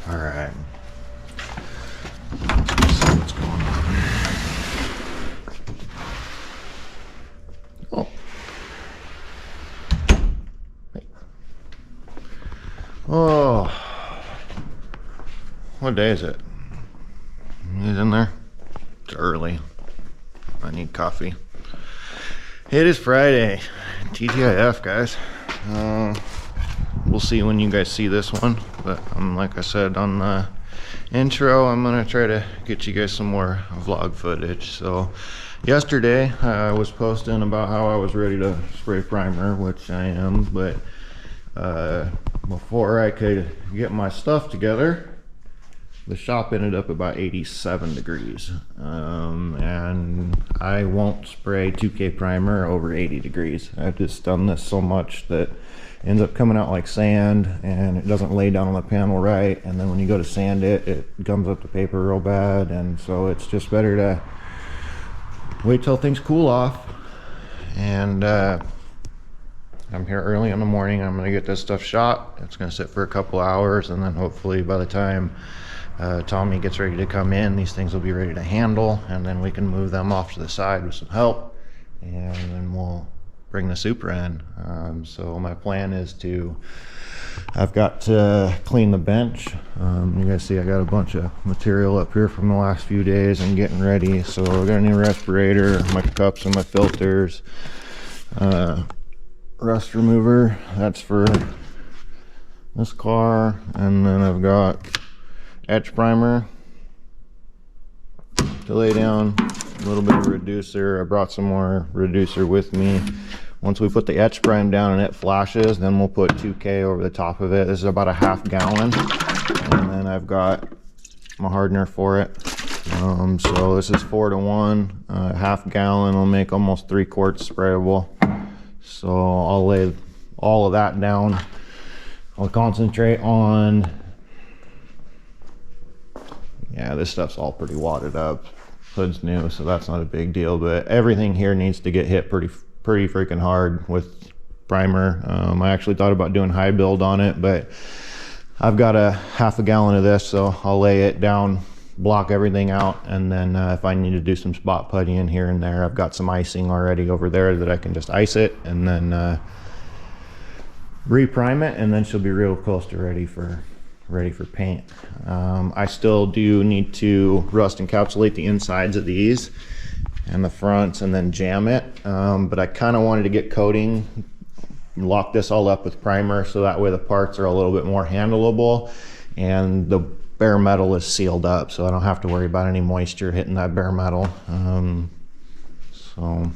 All right. Let's see what's going on. Oh. Hey. Oh. What day is it? He's in there? It's early. I need coffee. It is Friday. TGIF, guys. We'll see when you guys see this one, but like I said on the intro, I'm gonna try to get you guys some more vlog footage. So yesterday I was posting about how I was ready to spray primer, which I am, but before I could get my stuff together, the shop ended up about 87 degrees, and I won't spray 2K primer over 80 degrees. I've just done this so much that it ends up coming out like sand, and it doesn't lay down on the panel right, and then when you go to sand it, it gums up the paper real bad, and so it's just better to wait till things cool off. And I'm here early in the morning. I'm gonna get this stuff shot. It's gonna sit for a couple hours, and then hopefully by the time Tommy gets ready to come in, these things will be ready to handle, and then we can move them off to the side with some help, and then we'll bring the Supra in. So my plan is I've got to clean the bench. You guys see I got a bunch of material up here from the last few days and getting ready. So I got a new respirator, my cups and my filters, rust remover, that's for this car, and then I've got etch primer to lay down, a little bit of reducer. I brought some more reducer with me. Once we put the etch prime down and it flashes, then we'll put 2K over the top of it. This is about a ½ gallon, and then I've got my hardener for it. So this is 4 to 1. ½ gallon will make almost 3 quarts sprayable. So I'll lay all of that down. I'll concentrate on, yeah, this stuff's all pretty wadded up. Hood's new, so that's not a big deal, but everything here needs to get hit pretty freaking hard with primer. I actually thought about doing high build on it, but I've got a ½ gallon of this, so I'll lay it down, block everything out, and then if I need to do some spot putty in here and there, I've got some icing already over there that I can just ice it and then reprime it, and then she'll be real close to ready for paint. I still do need to rust encapsulate the insides of these and the fronts and then jam it, but I kind of wanted to get coating, lock this all up with primer, so that way the parts are a little bit more handleable and the bare metal is sealed up, so I don't have to worry about any moisture hitting that bare metal. So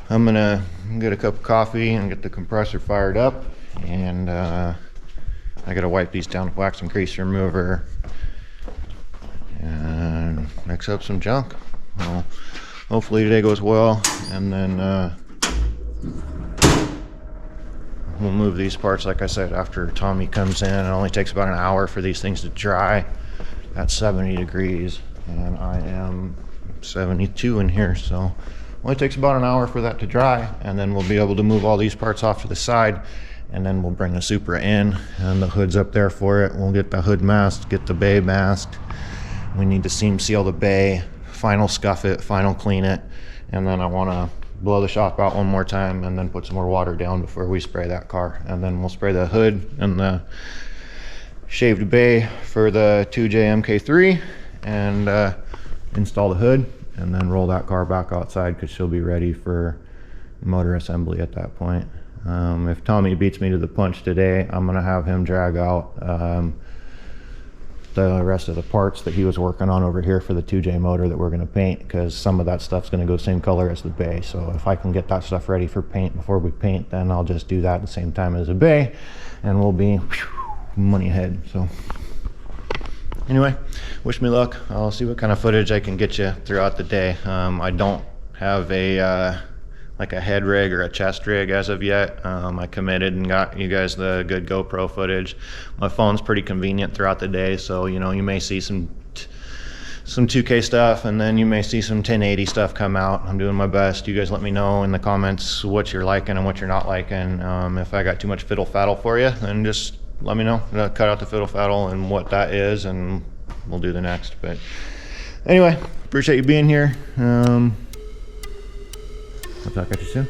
I'm gonna get a cup of coffee and get the compressor fired up, and I gotta wipe these down with wax and grease remover and mix up some junk. Well, hopefully today goes well, and then we'll move these parts, like I said, after Tommy comes in. It only takes about an hour for these things to dry at 70 degrees, and I am 72 in here, so only takes about an hour for that to dry, and then we'll be able to move all these parts off to the side, and then we'll bring the Supra in, and the hood's up there for it. We'll get the hood masked, get the bay masked. We need to seam seal the bay, final scuff it, final clean it, and then I want to blow the shop out one more time and then put some more water down before we spray that car. And then we'll spray the hood and the shaved bay for the 2J MK3 and install the hood, and then roll that car back outside because she'll be ready for motor assembly at that point. If Tommy beats me to the punch today, I'm gonna have him drag out the rest of the parts that he was working on over here for the 2J motor that we're going to paint, because some of that stuff's going to go same color as the bay. So if I can get that stuff ready for paint before we paint, then I'll just do that at the same time as the bay, and we'll be money ahead. So anyway, wish me luck. I'll see what kind of footage I can get you throughout the day. I don't have a like a head rig or a chest rig as of yet. I committed and got you guys the good GoPro footage. My phone's pretty convenient throughout the day, so you know, you may see some 2K stuff, and then you may see some 1080 stuff come out. I'm doing my best. You guys let me know in the comments what you're liking and what you're not liking. If I got too much fiddle faddle for you, then just let me know. Cut out the fiddle faddle and what that is, and we'll do the next. But anyway, appreciate you being here. I'll talk at you soon.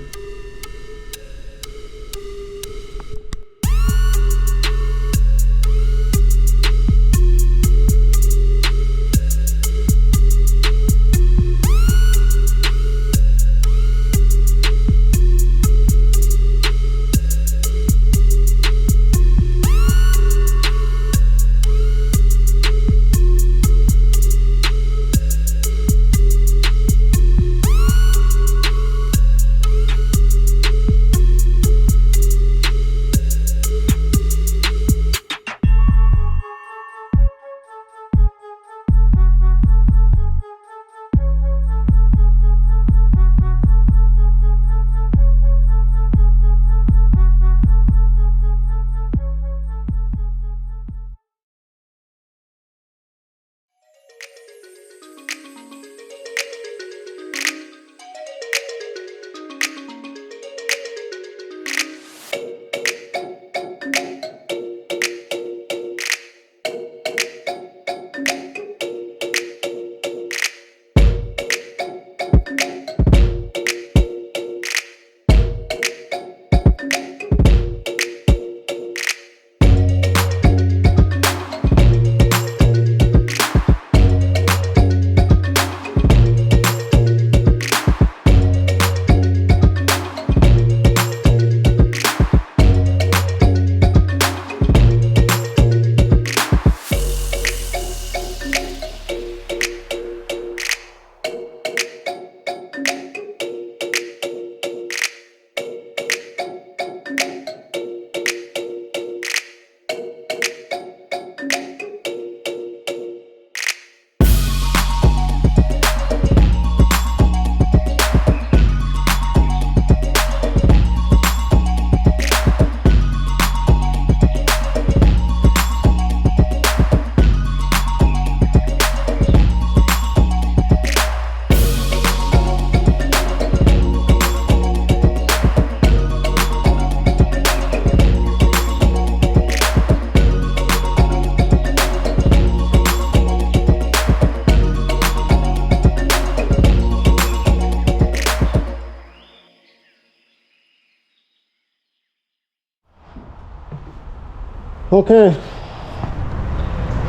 Okay,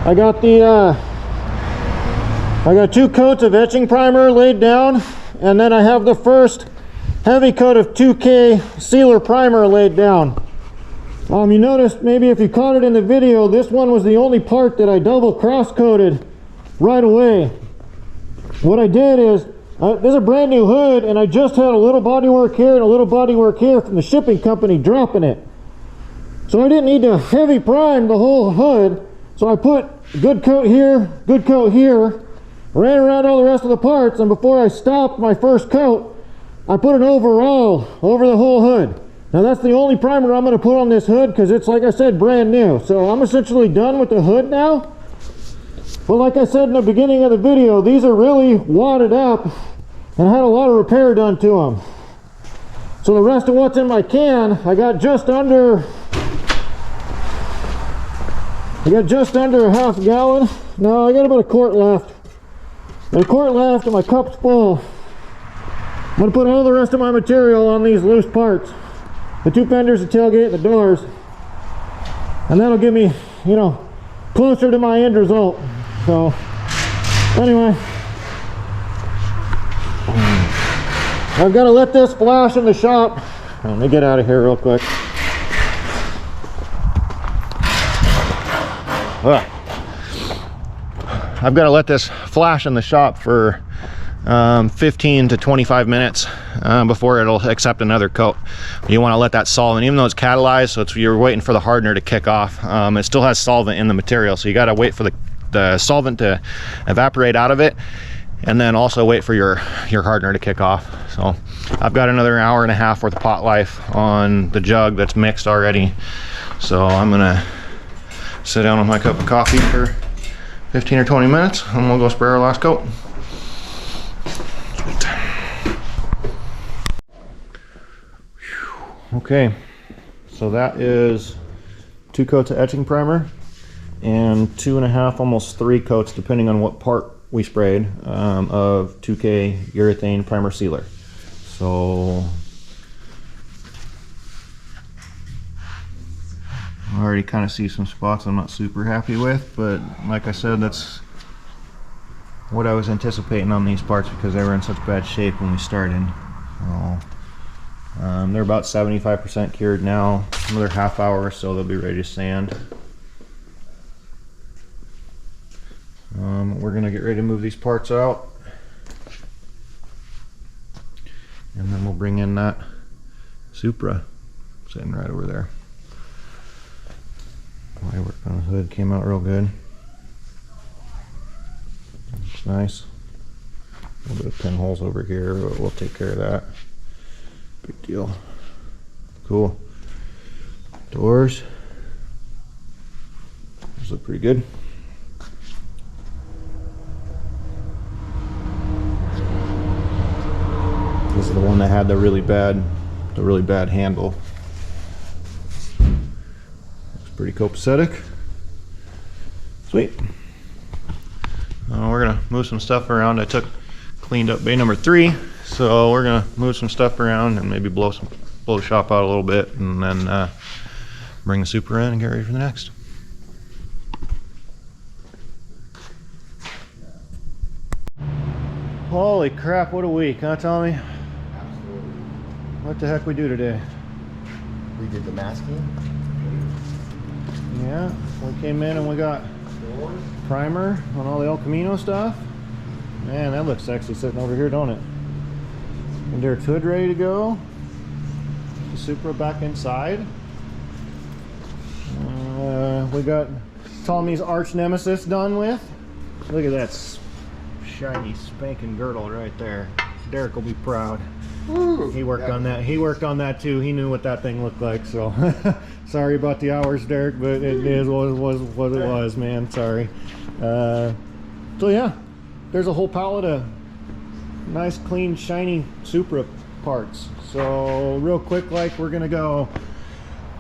I got 2 coats of etching primer laid down, and then I have the first heavy coat of 2K sealer primer laid down. You noticed, maybe if you caught it in the video, this one was the only part that I double cross coated right away. What I did is, there's a brand new hood, and I just had a little bodywork here and a little bodywork here from the shipping company dropping it. So I didn't need to heavy prime the whole hood, so I put good coat here, ran around all the rest of the parts, and before I stopped my first coat, I put an overall over the whole hood. Now that's the only primer I'm going to put on this hood, because it's, like I said, brand new. So I'm essentially done with the hood now. But like I said in the beginning of the video, these are really wadded up and had a lot of repair done to them. So the rest of what's in my can, I got just under a half gallon. No, I got about a quart left. A quart left and my cup's full. I'm going to put all the rest of my material on these loose parts. The 2 fenders, the tailgate, and the doors. And that'll get me, you know, closer to my end result. So, anyway. I've got to let this flash in the shop. Let me get out of here real quick. I've got to let this flash in the shop for 15 to 25 minutes before it'll accept another coat. You want to let that solvent, even though it's catalyzed, so you're waiting for the hardener to kick off, it still has solvent in the material, so you got to wait for the solvent to evaporate out of it, and then also wait for your hardener to kick off. So I've got another hour and a half worth of pot life on the jug that's mixed already, so I'm gonna sit down with my cup of coffee for 15 or 20 minutes, and we'll go spray our last coat. Okay, so that is 2 coats of etching primer and 2.5, almost 3 coats, depending on what part we sprayed, of 2K urethane primer sealer. So I already kind of see some spots I'm not super happy with, but like I said, that's what I was anticipating on these parts because they were in such bad shape when we started. So, they're about 75% cured now. Another half hour or so they'll be ready to sand. We're gonna get ready to move these parts out, and then we'll bring in that Supra sitting right over there. I worked on the hood, came out real good. Looks nice. A little bit of pinholes over here, but we'll take care of that. Big deal. Cool. Doors. Those look pretty good. This is the one that had the really bad handle. Looks pretty copacetic. Sweet. We're gonna move some stuff around. I cleaned up bay number 3, so we're gonna move some stuff around and maybe blow the shop out a little bit, and then bring the Supra in and get ready for the next. Holy crap, what a week, huh, Tommy? Absolutely. What the heck we do today? We did the masking. Yeah, we came in and we got Doors. primer on all the Elcamino stuff. Man, that looks sexy sitting over here, don't it? And Derek's hood ready to go. The Supra back inside. We got Tommy's arch nemesis done with. Look at that shiny spanking girdle right there. Derek will be proud. Woo. He worked on that. He worked on that too. He knew what that thing looked like. So sorry about the hours, Derek, but it is what it was, man. Sorry. So yeah, there's a whole pallet of nice, clean, shiny Supra parts. So real quick, like, we're gonna go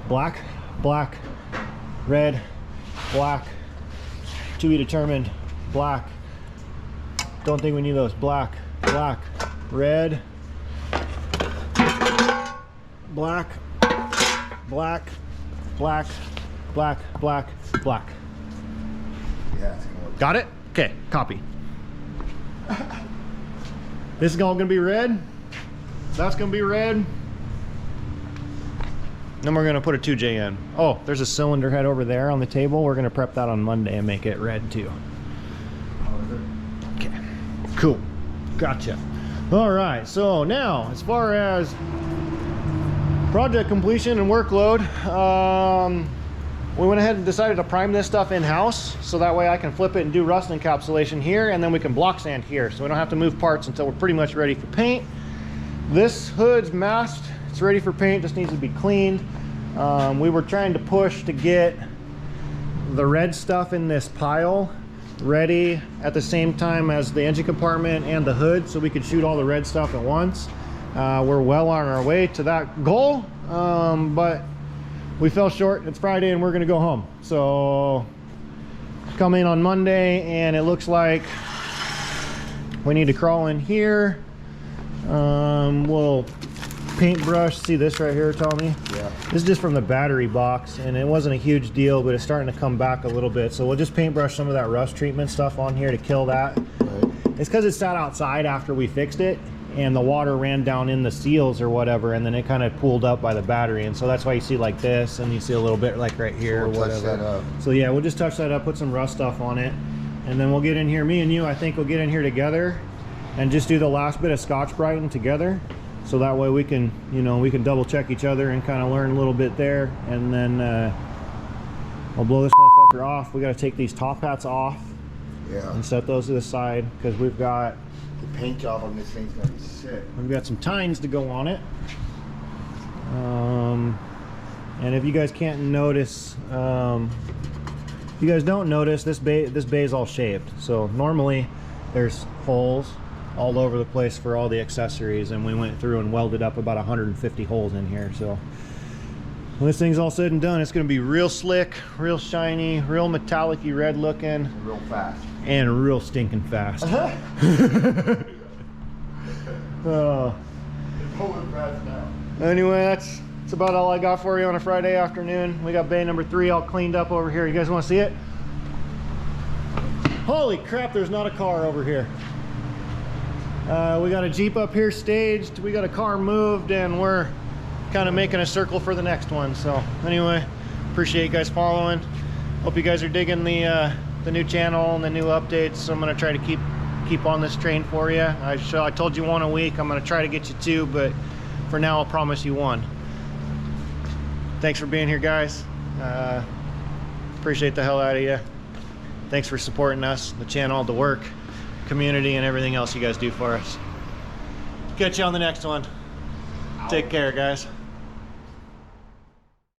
black, black, red, black, to be determined, black. Don't think we need those. Black, black, red, black, black, black, black, black, black. Yeah, it's gonna work. Got it? Okay, copy. This is all gonna be red. That's gonna be red. Then we're gonna put a 2J in. Oh, there's a cylinder head over there on the table. We're gonna prep that on Monday and make it red too. Okay, cool. Gotcha. All right, so now as far as project completion and workload, we went ahead and decided to prime this stuff in-house, so that way I can flip it and do rust encapsulation here, and then we can block sand here, so we don't have to move parts until we're pretty much ready for paint. This hood's masked, it's ready for paint, just needs to be cleaned. We were trying to push to get the red stuff in this pile ready at the same time as the engine compartment and the hood, so we could shoot all the red stuff at once. We're well on our way to that goal, but we fell short. It's Friday and we're gonna go home. So come in on Monday and it looks like we need to crawl in here. We'll paintbrush, see this right here, Tommy? Yeah. This is just from the battery box and it wasn't a huge deal, but it's starting to come back a little bit. So we'll just paintbrush some of that rust treatment stuff on here to kill that. Right. It's because it sat outside after we fixed it, and the water ran down in the seals or whatever, and then it kind of pooled up by the battery, and so that's why you see like this, and you see a little bit like right here, We'll or touch whatever. that up. So yeah, we'll just touch that up, put some rust stuff on it, and then we'll get in here. Me and you, I think we'll get in here together and just do the last bit of Scotch-Briten together, so that way we can, you know, we can double check each other and kind of learn a little bit there, and then I'll blow this motherfucker off. We got to take these top hats off. Yeah. And set those to the side because we've got The paint job on this thing's gonna be sick. we've got some tines to go on it. And if you guys can't notice, if you guys don't notice, this bay is all shaved. So normally there's holes all over the place for all the accessories, and we went through and welded up about 150 holes in here. So When this thing's all said and done, it's gonna be real slick, real shiny, real metallic-y red looking, Real fast. and real stinking fast. Oh. It's moving fast now. Anyway, that's about all I got for you on a Friday afternoon. We got bay number 3 all cleaned up over here. You guys want to see it? Holy crap, there's not a car over here. We got a Jeep up here staged, we got a car moved, and we're kind of making a circle for the next one. So anyway, appreciate you guys following. Hope you guys are digging the new channel and the new updates. So I'm gonna try to keep on this train for you. I told you 1 a week. I'm gonna try to get you 2, but for now I'll promise you 1. Thanks for being here, guys. Appreciate the hell out of you. Thanks for supporting us, the channel, the work, community, and everything else you guys do for us. Catch you on the next one. Take care, guys.